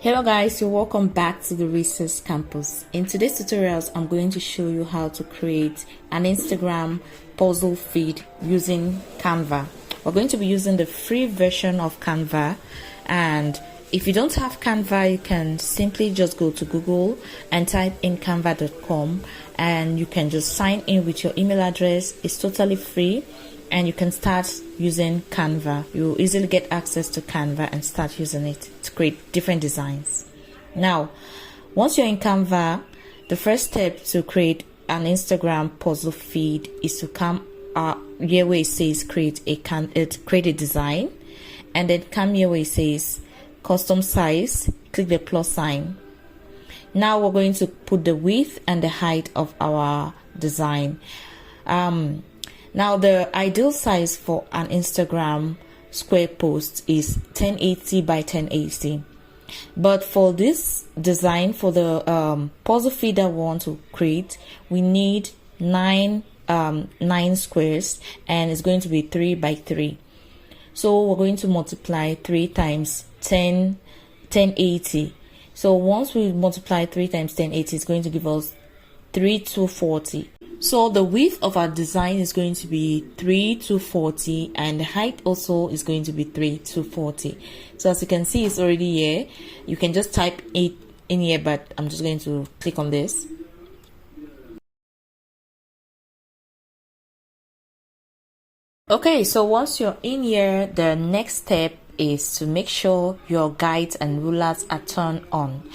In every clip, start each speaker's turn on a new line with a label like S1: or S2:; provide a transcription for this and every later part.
S1: Hello guys, you're welcome back to the Research Campus. In today's tutorials, I'm going to show you how to create an Instagram puzzle feed using Canva. We're going to be using the free version of Canva, and if you don't have Canva, you can simply just go to Google and type in canva.com and you can just sign in with your email address. It's totally free and you can start using Canva. You'll easily get access to Canva and start using it to create different designs. Now, once you're in Canva, the first step to create an Instagram puzzle feed is to come here where it says create a design, and then come here where it says custom size, click the plus sign. Now we're going to put the width and the height of our design. Now the ideal size for an Instagram square post is 1080 by 1080. But for this design, for the puzzle feed that we want to create, we need 9 squares, and it's going to be 3 by 3. So we're going to multiply 3 times 1080. So once we multiply 3 times 1080, it's going to give us 3240. So the width of our design is going to be 3240, and the height also is going to be 3240. So as you can see, it's already here. You can just type it in here, but I'm just going to click on this. Okay, so once you're in here, the next step is to make sure your guides and rulers are turned on.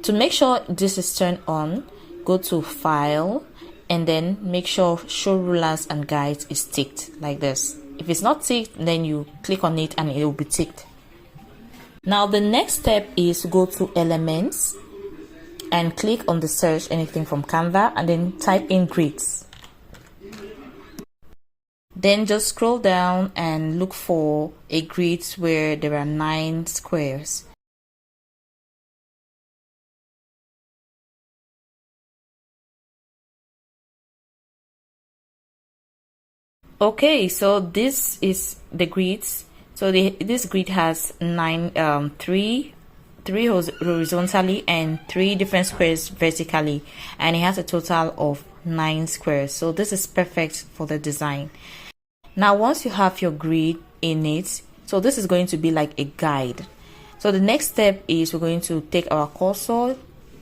S1: To make sure this is turned on, go to File, and then make sure Show Rulers and Guides is ticked like this. If it's not ticked, then you click on it and it will be ticked. Now the next step is to go to Elements and click on the search anything from Canva, and then type in grids. Then just scroll down and look for a grid where there are 9 squares. Okay, so this is the grids. So this grid has 3 horizontally and 3 different squares vertically, and it has a total of 9 squares. So this is perfect for the design. Now once you have your grid in it, so this is going to be like a guide. So the next step is we're going to take our cursor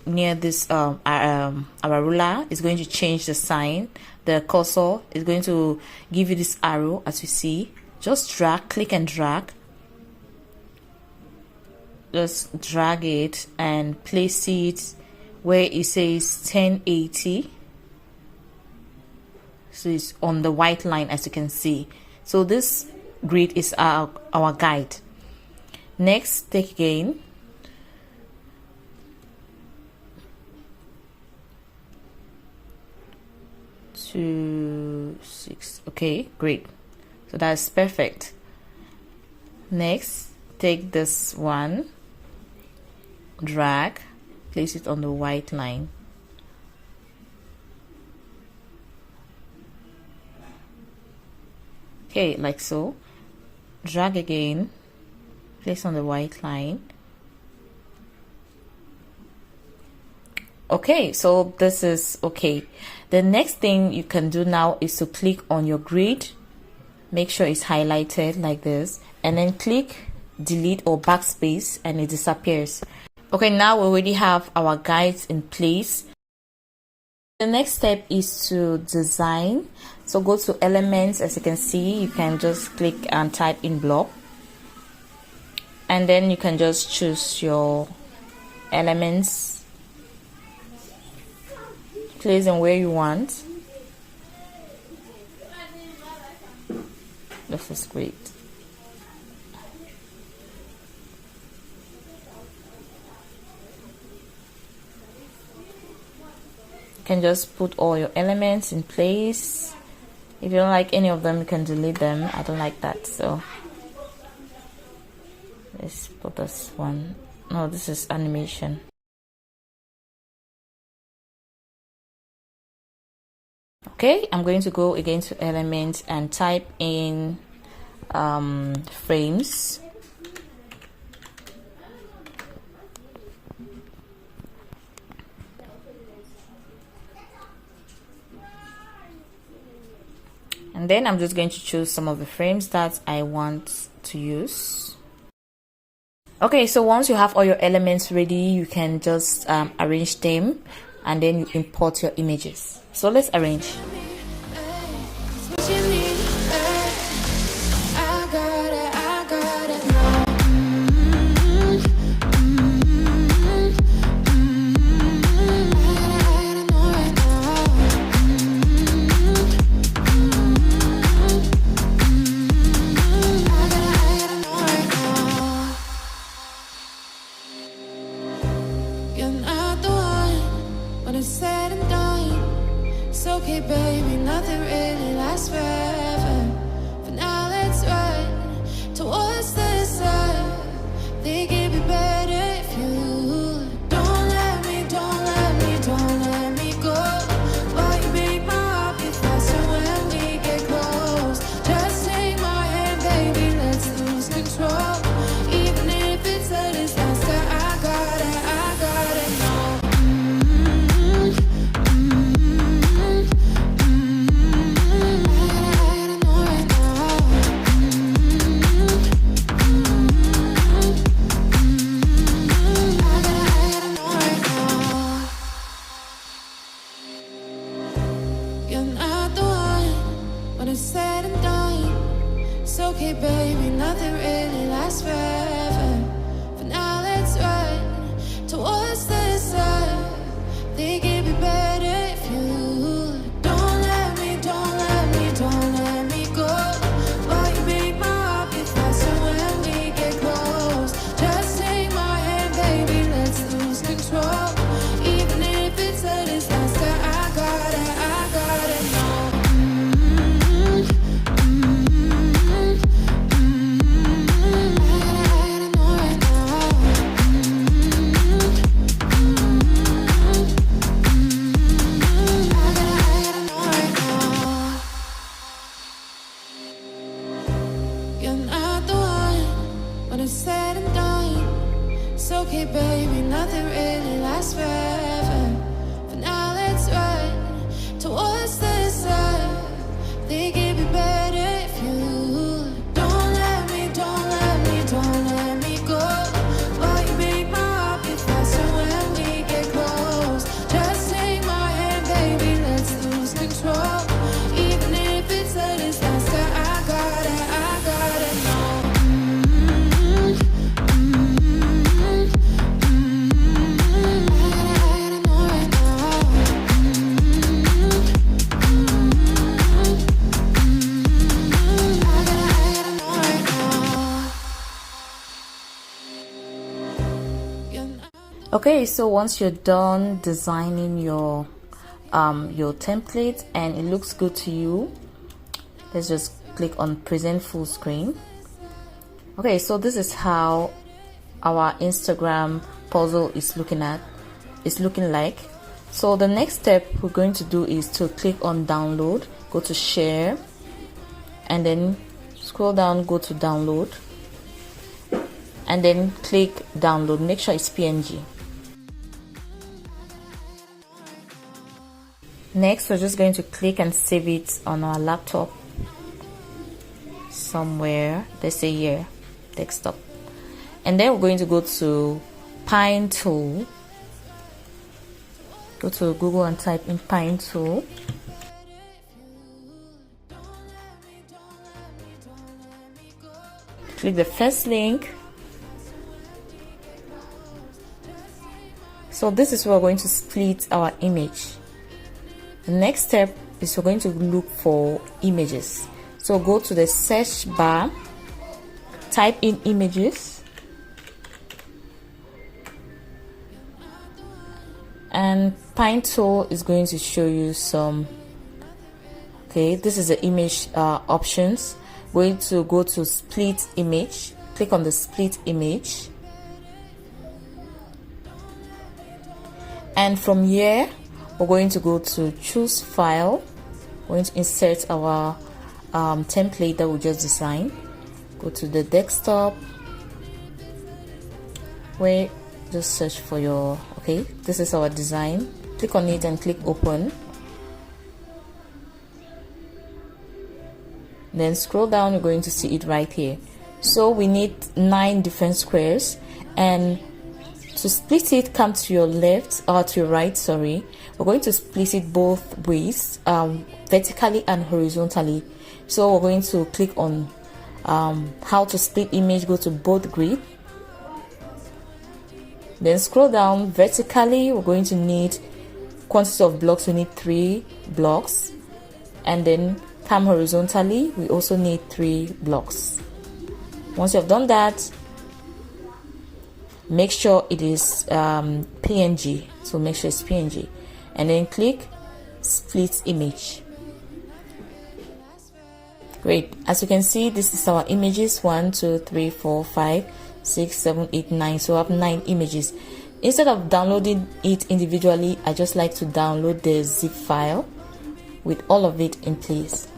S1: near this our ruler. Is going to change the sign. The cursor is going to give you this arrow, as you see. Just drag, click and drag. Just drag it and place it where it says 1080. So it's on the white line, as you can see. So this grid is our guide. Next, take again. To 6. Okay, great. So that's perfect. Next, take this one, drag, place it on the white line. Okay, like so. Drag again, place on the white line. Okay, so this is okay. The next thing you can do now is to click on your grid, make sure it's highlighted like this, and then click delete or backspace and it disappears. Okay, now we already have our guides in place. The next step is to design. So go to Elements. As you can see, you can just click and type in block, and then you can just choose your elements, place them where you want. This is great. You can just put all your elements in place. If you don't like any of them, you can delete them. I don't like that, so let's put this one. No, this is animation. Okay, I'm going to go again to Elements and type in frames. And then I'm just going to choose some of the frames that I want to use. Okay, so once you have all your elements ready, you can just arrange them and then you import your images. So let's arrange.
S2: Okay, baby, nothing really lasts forever. For now, let's run towards the sun. Think it'd be better if you don't let me go. While you make my heart beat faster when we get close. Just take my hand, baby, let's lose control. Even if it's a disaster, I got it know. Said and done. It's okay, baby, nothing really lasts forever. For now, let's run towards the sun. Think it'd be better if you don't let me go. While you make my heart beat faster when we get close. Just take my hand, baby, let's lose control. Even if it's a disaster, I got it know. Said and done. It's okay, baby, nothing really lasts forever. For now, let's run towards the sun. Think it'd be better if you don't let me go. While you make my heart beat faster when we get close. Just take my hand, baby, let's lose control. Even if it's a disaster, I got it know.
S1: Okay, so once you're done designing your template and it looks good to you, let's just click on present full screen. Okay, so this is how our Instagram puzzle is looking like. So the next step we're going to do is to click on download, go to share, and then scroll down, go to download, and then click download. Make sure it's PNG. Next, we're just going to click and save it on our laptop somewhere. Let's say here, desktop. And then we're going to go to Pine Tool. Go to Google and type in Pine Tool. Click the first link. So this is where we're going to split our image. The next step is we're going to look for images. So go to the search bar, type in images, and Pine Tool is going to show you some. Okay, this is the image options. Going to go to split image, click on the split image, and from here we're going to go to choose file. We're going to insert our template that we just designed. Go to the desktop, where just search for your, okay, this is our design. Click on it and click open. Then scroll down, you're going to see it right here. So we need 9 different squares, and to split it, come to your left or to your right, sorry. We're going to split it both ways, vertically and horizontally. So we're going to click on how to split image, go to both grid, then scroll down. Vertically, we're going to need quantity of blocks. We need 3 blocks, and then come horizontally, we also need 3 blocks. Once you have done that, make sure it is PNG, so make sure it's PNG, and then click split image. Great. As you can see, this is our images: 1 2 3 4 5 6 7 8 9. So I have 9 images. Instead of downloading it individually, I just like to download the zip file with all of it in place.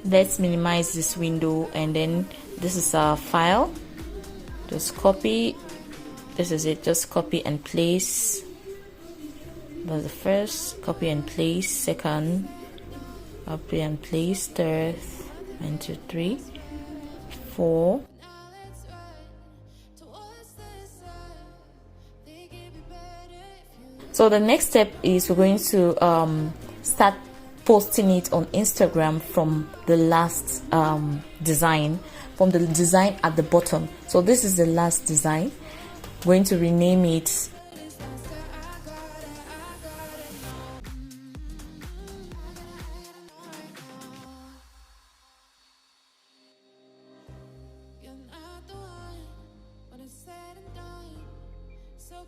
S1: Let's minimize this window, and then this is our file. Just copy. This is it. Just copy and place. That's the first. Copy and place. Second. Copy and place. Third. 1 2 3 4. So the next step is we're going to start posting it on Instagram from the last design, from the design at the bottom. So this is the last design. I'm going to rename it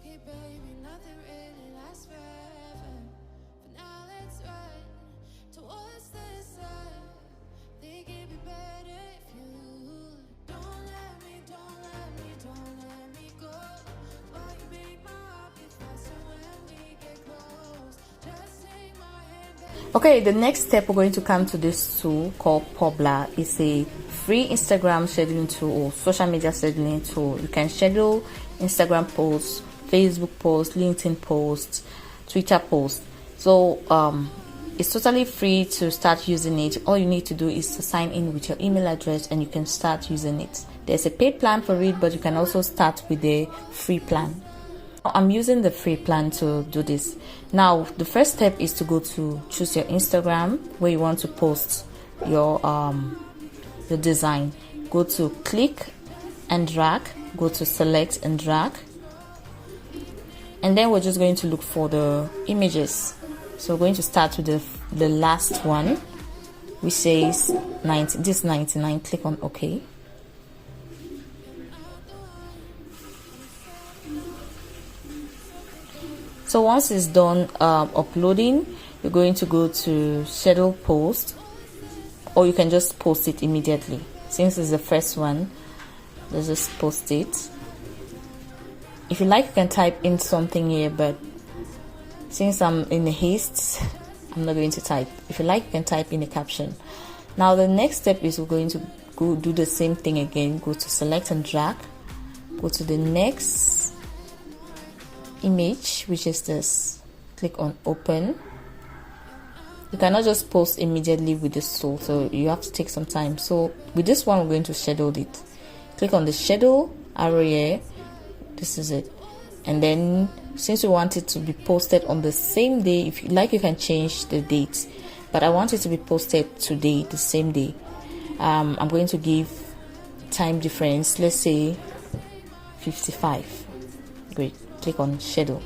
S2: okay, baby, nothing really lasts forever. For now, let's run towards the sun. Think it'd be better if you don't let me, don't let me, don't let me go. Why you make my heart beat faster when we get close? Just take my hand, baby.
S1: Okay, the next step, we're going to come to this tool called Pobla. It's a free Instagram scheduling tool or social media scheduling tool. You can schedule Instagram posts, Facebook posts, LinkedIn posts, Twitter posts. So it's totally free to start using it. All you need to do is to sign in with your email address and you can start using it. There's a paid plan for it, but you can also start with the free plan. I'm using the free plan to do this. Now the first step is to go to choose your Instagram where you want to post your the design. Go to click and drag, go to select and drag, and then we're just going to look for the images. So we're going to start with the last one, which says 90. This 99. Click on OK. So once it's done uploading, you're going to go to schedule post, or you can just post it immediately. Since it's the first one, let's just post it. If you like, you can type in something here, but since I'm in a haste, I'm not going to type. If you like, you can type in a caption. Now the next step is we're going to go do the same thing again. Go to select and drag, go to the next image, which is this. Click on open. You cannot just post immediately with this tool, so you have to take some time. So with this one, we're going to schedule it. Click on the schedule arrow here. This is it. And then since we want it to be posted on the same day, if you like, you can change the date, but I want it to be posted today, the same day. I'm going to give time difference, let's say 55. Great. Click on schedule,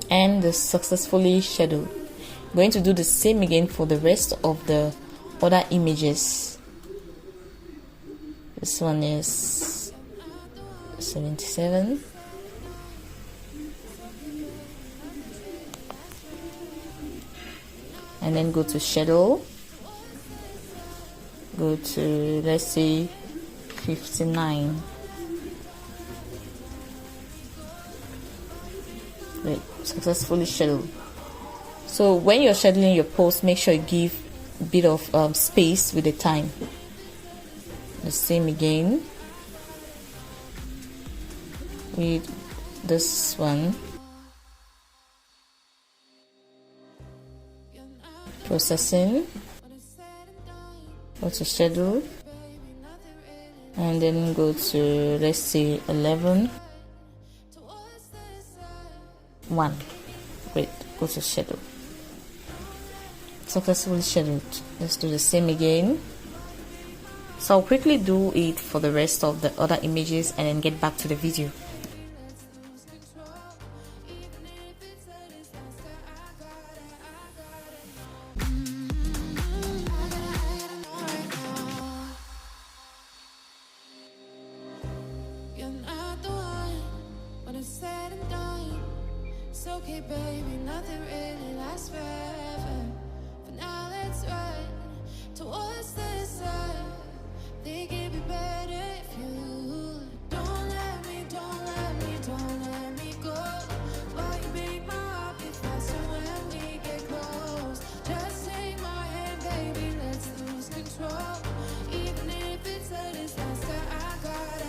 S1: and the successfully scheduled. I'm going to do the same again for the rest of the other images. This one is 77. And then go to schedule, go to, let's say, 59. Great, successfully scheduled. So when you're scheduling your post, make sure you give a bit of space with the time. The same again with this one. processing, go to schedule, and then go to, let's say, 11 1. Great, go to schedule. Successfully scheduled. Let's do the same again. So I'll quickly do it for the rest of the other images and then get back to the video.
S2: It's okay, baby, nothing really lasts forever. For now, let's run towards the sun. Think it'd be better if you don't let me go. Why you make my heart beat faster when we get close? Just take my hand, baby, let's lose control. Even if it's a disaster, I got it.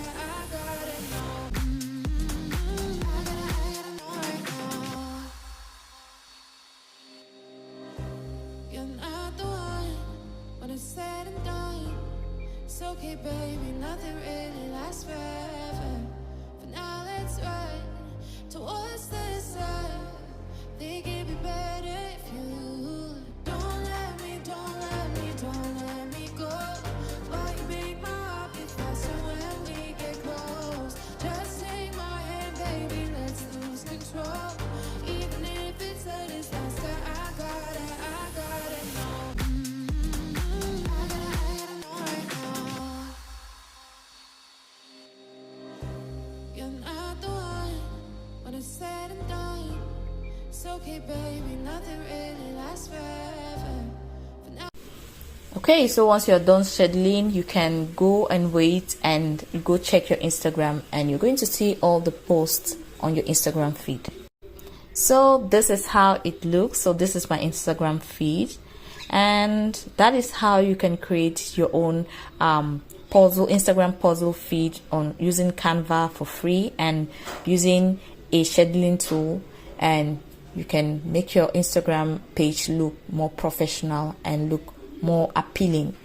S2: Said and done. It's okay, baby, nothing really lasts forever. For now, let's run towards the sun. Think it'd be better if you don't let me go. Why you make my heart beat faster when we get close? Just take my hand, baby, let's lose control. Even if it's a disaster, I got it. Said and done. It's okay, baby, nothing really lasts forever.
S1: Okay, so once you're done scheduling, you can go and wait and go check your Instagram, and you're going to see all the posts on your Instagram feed. So this is how it looks. So this is my Instagram feed, and that is how you can create your own Instagram puzzle feed on using Canva for free and using a scheduling tool, and you can make your Instagram page look more professional and look more appealing.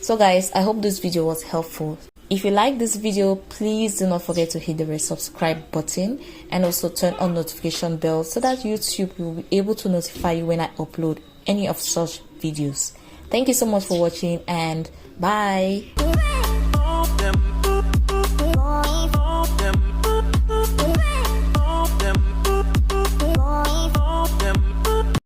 S1: So guys, I hope this video was helpful. If you like this video, please do not forget to hit the red subscribe button and also turn on notification bell so that YouTube will be able to notify you when I upload any of such videos. Thank you so much for watching, and bye.